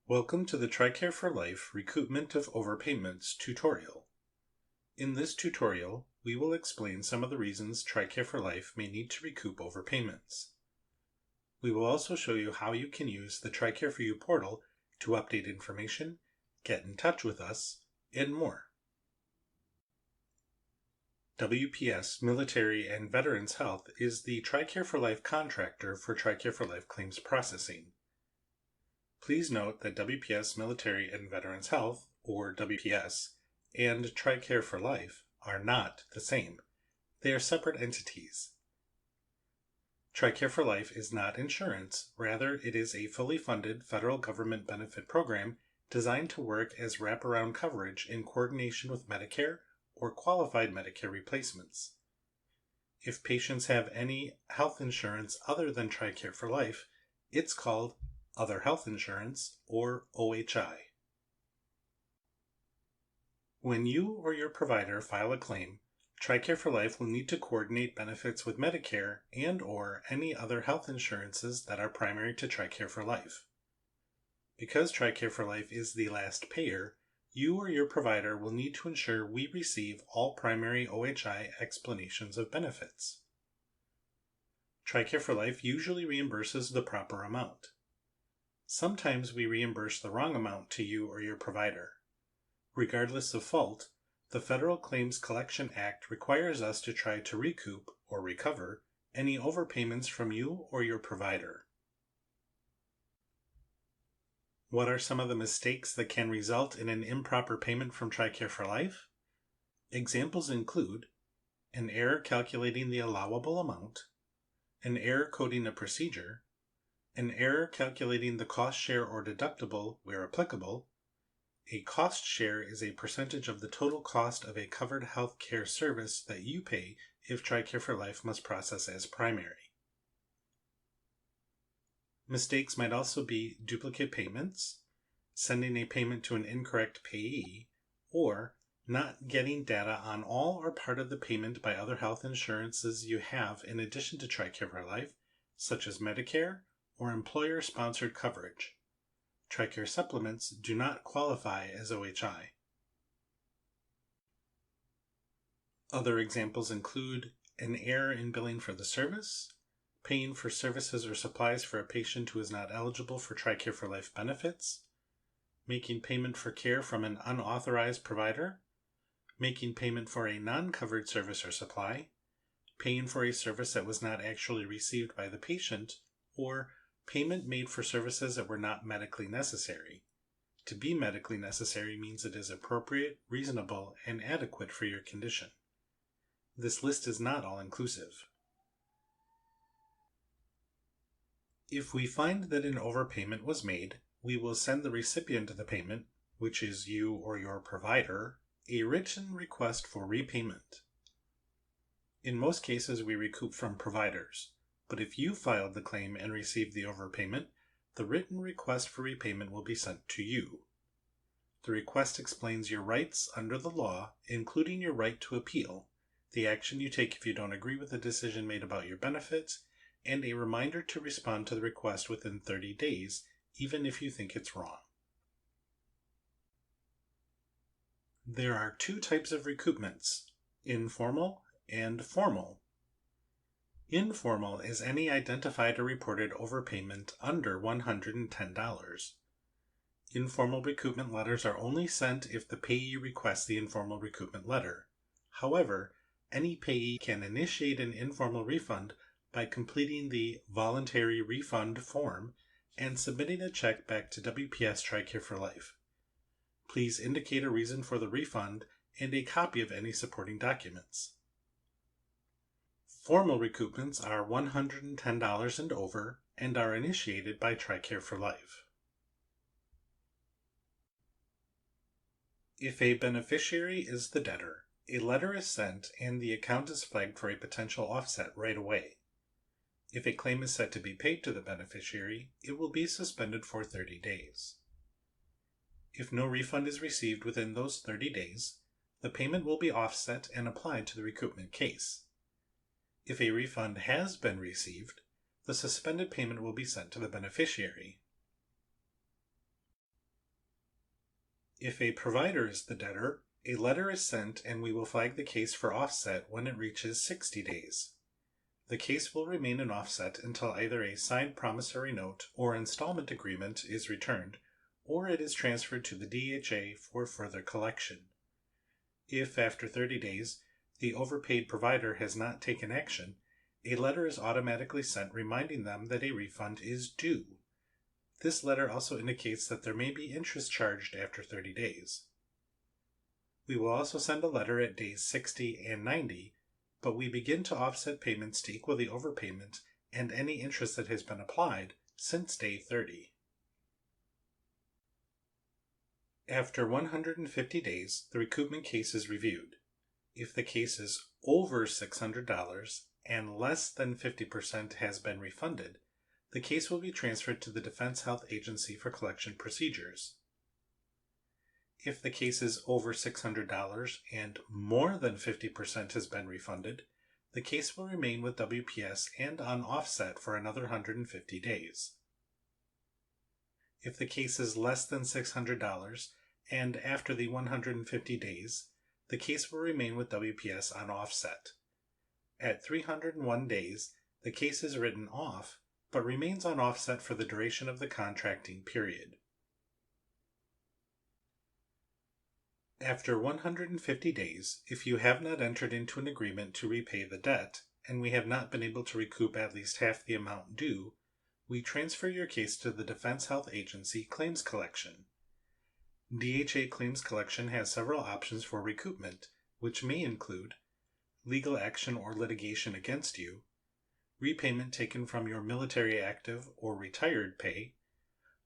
Welcome to the TRICARE for Life Recoupment of Overpayments tutorial. In this tutorial, we will explain some of the reasons TRICARE for Life may need to recoup overpayments. We will also show you how you can use the TRICARE4u portal to update information, get in touch with us, and more. WPS Military and Veterans Health is the TRICARE for Life contractor for TRICARE for Life claims processing. Please note that WPS Military and Veterans Health, or WPS, and TRICARE for Life are not the same. They are separate entities. TRICARE for Life is not insurance, rather it is a fully funded federal government benefit program designed to work as wraparound coverage in coordination with Medicare or qualified Medicare replacements. If patients have any health insurance other than TRICARE for Life, it's called Other Health Insurance, or OHI. When you or your provider file a claim, TRICARE for Life will need to coordinate benefits with Medicare and/or any other health insurances that are primary to TRICARE for Life. Because TRICARE for Life is the last payer, you or your provider will need to ensure we receive all primary OHI explanations of benefits. TRICARE for Life usually reimburses the proper amount. Sometimes we reimburse the wrong amount to you or your provider. Regardless of fault, the Federal Claims Collection Act requires us to try to recoup or recover any overpayments from you or your provider. What are some of the mistakes that can result in an improper payment from TRICARE for Life? Examples include an error calculating the allowable amount, an error coding a procedure, an error calculating the cost share or deductible where applicable. A cost share is a percentage of the total cost of a covered health care service that you pay if TRICARE for Life must process as primary. Mistakes might also be duplicate payments, sending a payment to an incorrect payee, or not getting data on all or part of the payment by other health insurances you have in addition to TRICARE for Life, such as Medicare or employer-sponsored coverage. TRICARE supplements do not qualify as OHI. Other examples include an error in billing for the service, paying for services or supplies for a patient who is not eligible for TRICARE for Life benefits, making payment for care from an unauthorized provider, making payment for a non-covered service or supply, paying for a service that was not actually received by the patient, or payment made for services that were not medically necessary. To be medically necessary means it is appropriate, reasonable, and adequate for your condition. This list is not all-inclusive. If we find that an overpayment was made, we will send the recipient of the payment, which is you or your provider, a written request for repayment. In most cases, we recoup from providers. But if you filed the claim and received the overpayment, the written request for repayment will be sent to you. The request explains your rights under the law, including your right to appeal, the action you take if you don't agree with the decision made about your benefits, and a reminder to respond to the request within 30 days, even if you think it's wrong. There are two types of recoupments, informal and formal. Informal is any identified or reported overpayment under $110. Informal recoupment letters are only sent if the payee requests the informal recoupment letter. However, any payee can initiate an informal refund by completing the Voluntary Refund form and submitting a check back to WPS TRICARE for Life. Please indicate a reason for the refund and a copy of any supporting documents. Formal recoupments are $110 and over and are initiated by TRICARE for Life. If a beneficiary is the debtor, a letter is sent and the account is flagged for a potential offset right away. If a claim is set to be paid to the beneficiary, it will be suspended for 30 days. If no refund is received within those 30 days, the payment will be offset and applied to the recoupment case. If a refund has been received, the suspended payment will be sent to the beneficiary. If a provider is the debtor, a letter is sent and we will flag the case for offset when it reaches 60 days. The case will remain in offset until either a signed promissory note or installment agreement is returned, or it is transferred to the DHA for further collection. If, after 30 days, the overpaid provider has not taken action, a letter is automatically sent reminding them that a refund is due. This letter also indicates that there may be interest charged after 30 days. We will also send a letter at days 60 and 90, but we begin to offset payments to equal the overpayment and any interest that has been applied since day 30. After 150 days, the recoupment case is reviewed. If the case is over $600 and less than 50% has been refunded, the case will be transferred to the Defense Health Agency for collection procedures. If the case is over $600 and more than 50% has been refunded, the case will remain with WPS and on offset for another 150 days. If the case is less than $600 and after the 150 days, the case will remain with WPS on offset. At 301 days, the case is written off, but remains on offset for the duration of the contracting period. After 150 days, if you have not entered into an agreement to repay the debt, and we have not been able to recoup at least half the amount due, we transfer your case to the Defense Health Agency Claims Collection. DHA Claims Collection has several options for recoupment, which may include legal action or litigation against you, repayment taken from your military active or retired pay,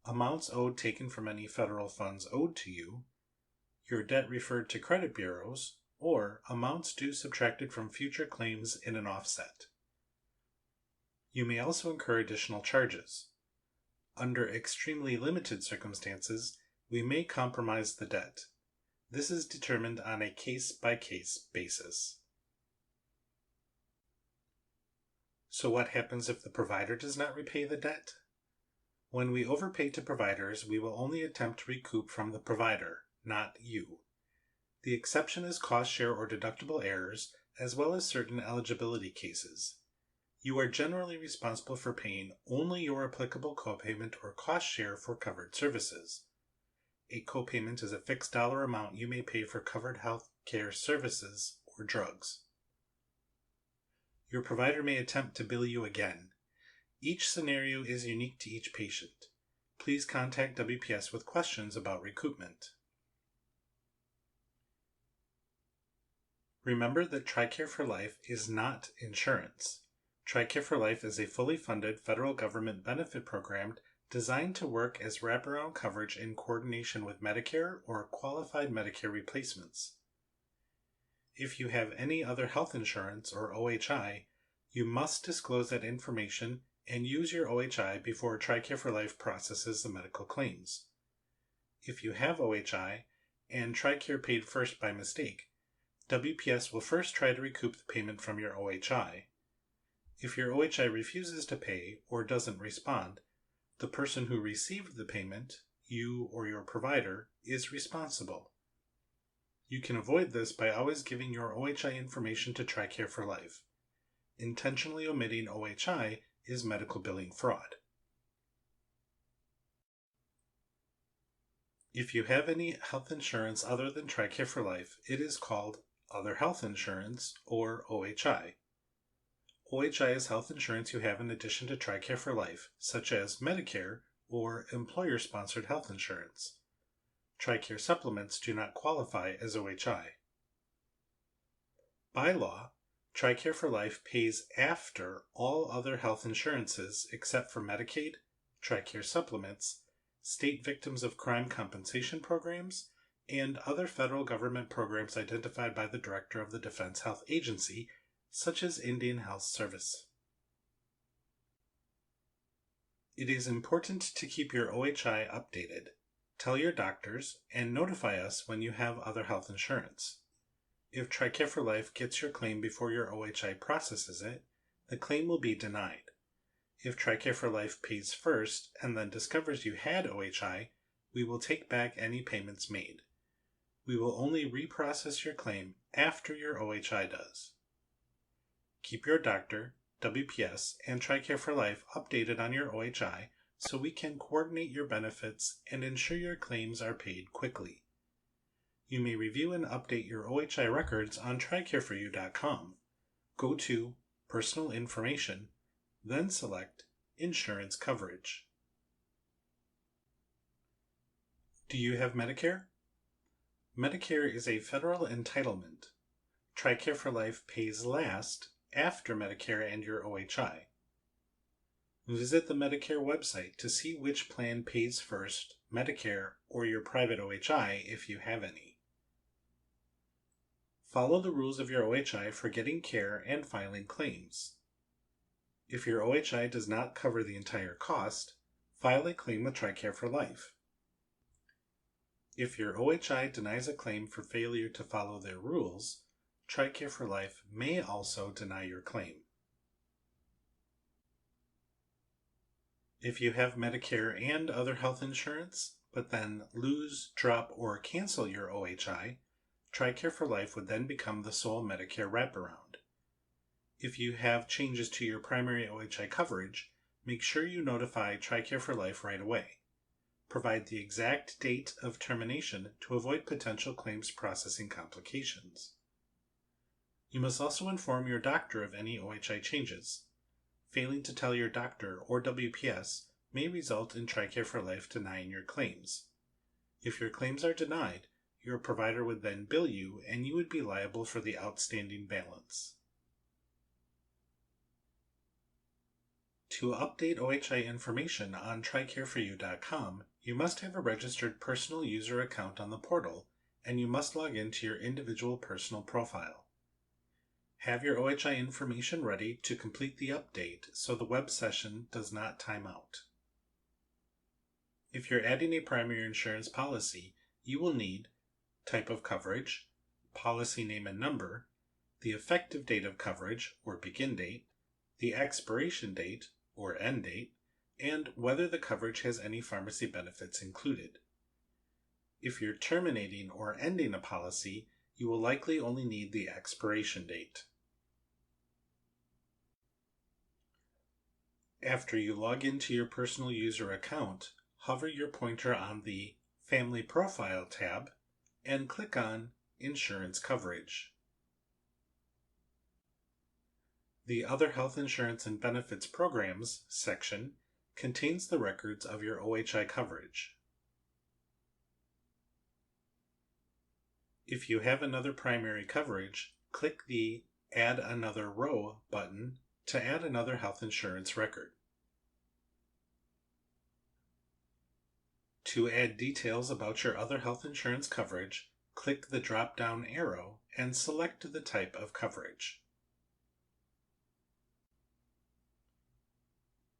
amounts owed taken from any federal funds owed to you, your debt referred to credit bureaus, or amounts due subtracted from future claims in an offset. You may also incur additional charges. Under extremely limited circumstances, we may compromise the debt. This is determined on a case-by-case basis. So what happens if the provider does not repay the debt? When we overpay to providers, we will only attempt to recoup from the provider, not you. The exception is cost share or deductible errors, as well as certain eligibility cases. You are generally responsible for paying only your applicable copayment or cost share for covered services. A copayment is a fixed dollar amount you may pay for covered health care services or drugs. Your provider may attempt to bill you again. Each scenario is unique to each patient. Please contact WPS with questions about recoupment. Remember that TRICARE for Life is not insurance. TRICARE for Life is a fully funded federal government benefit program designed to work as wraparound coverage in coordination with Medicare or qualified Medicare replacements. If you have any other health insurance or OHI, you must disclose that information and use your OHI before TRICARE for Life processes the medical claims. If you have OHI and TRICARE paid first by mistake, WPS will first try to recoup the payment from your OHI. If your OHI refuses to pay or doesn't respond, the person who received the payment, you or your provider, is responsible. You can avoid this by always giving your OHI information to TRICARE for Life. Intentionally omitting OHI is medical billing fraud. If you have any health insurance other than TRICARE for Life, it is called Other Health Insurance, or OHI. OHI is health insurance you have in addition to TRICARE for Life, such as Medicare or employer-sponsored health insurance. TRICARE supplements do not qualify as OHI. By law, TRICARE for Life pays after all other health insurances except for Medicaid, TRICARE supplements, state victims of crime compensation programs, and other federal government programs identified by the Director of the Defense Health Agency, such as Indian Health Service. It is important to keep your OHI updated. Tell your doctors and notify us when you have other health insurance. If TRICARE for Life gets your claim before your OHI processes it, the claim will be denied. If TRICARE for Life pays first and then discovers you had OHI, we will take back any payments made. We will only reprocess your claim after your OHI does. Keep your doctor, WPS, and TRICARE for Life updated on your OHI so we can coordinate your benefits and ensure your claims are paid quickly. You may review and update your OHI records on TRICARE4u.com. Go to Personal Information, then select Insurance Coverage. Do you have Medicare? Medicare is a federal entitlement. TRICARE for Life pays last after Medicare and your OHI. Visit the Medicare website to see which plan pays first, Medicare or your private OHI if you have any. Follow the rules of your OHI for getting care and filing claims. If your OHI does not cover the entire cost, file a claim with TRICARE for Life. If your OHI denies a claim for failure to follow their rules, TRICARE for Life may also deny your claim. If you have Medicare and other health insurance, but then lose, drop, or cancel your OHI, TRICARE for Life would then become the sole Medicare wraparound. If you have changes to your primary OHI coverage, make sure you notify TRICARE for Life right away. Provide the exact date of termination to avoid potential claims processing complications. You must also inform your doctor of any OHI changes. Failing to tell your doctor or WPS may result in TRICARE for Life denying your claims. If your claims are denied, your provider would then bill you and you would be liable for the outstanding balance. To update OHI information on TRICARE4u.com, you must have a registered personal user account on the portal, and you must log into your individual personal profile. Have your OHI information ready to complete the update so the web session does not time out. If you're adding a primary insurance policy, you will need type of coverage, policy name and number, the effective date of coverage or begin date, the expiration date or end date, and whether the coverage has any pharmacy benefits included. If you're terminating or ending a policy, you will likely only need the expiration date. After you log into your personal user account, hover your pointer on the Family Profile tab and click on Insurance Coverage. The Other Health Insurance and Benefits Programs section contains the records of your OHI coverage. If you have another primary coverage, click the Add Another Row button to add another health insurance record. To add details about your other health insurance coverage, click the drop-down arrow and select the type of coverage.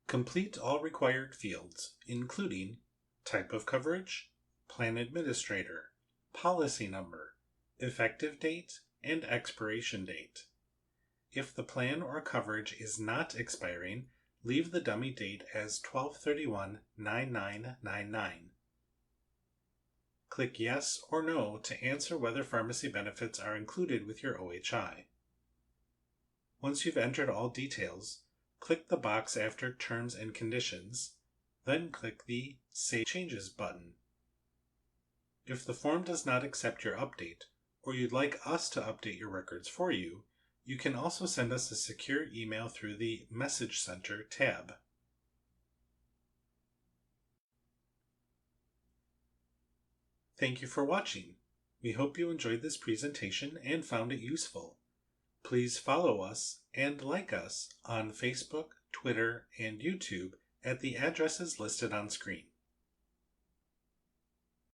Complete all required fields, including type of coverage, plan administrator, policy number, effective date, and expiration date. If the plan or coverage is not expiring, leave the dummy date as 12/31/9999. Click Yes or No to answer whether pharmacy benefits are included with your OHI. Once you've entered all details, click the box after Terms and Conditions, then click the Save Changes button. If the form does not accept your update, or you'd like us to update your records for you, you can also send us a secure email through the Message Center tab. Thank you for watching. We hope you enjoyed this presentation and found it useful. Please follow us and like us on Facebook, Twitter, and YouTube at the addresses listed on screen.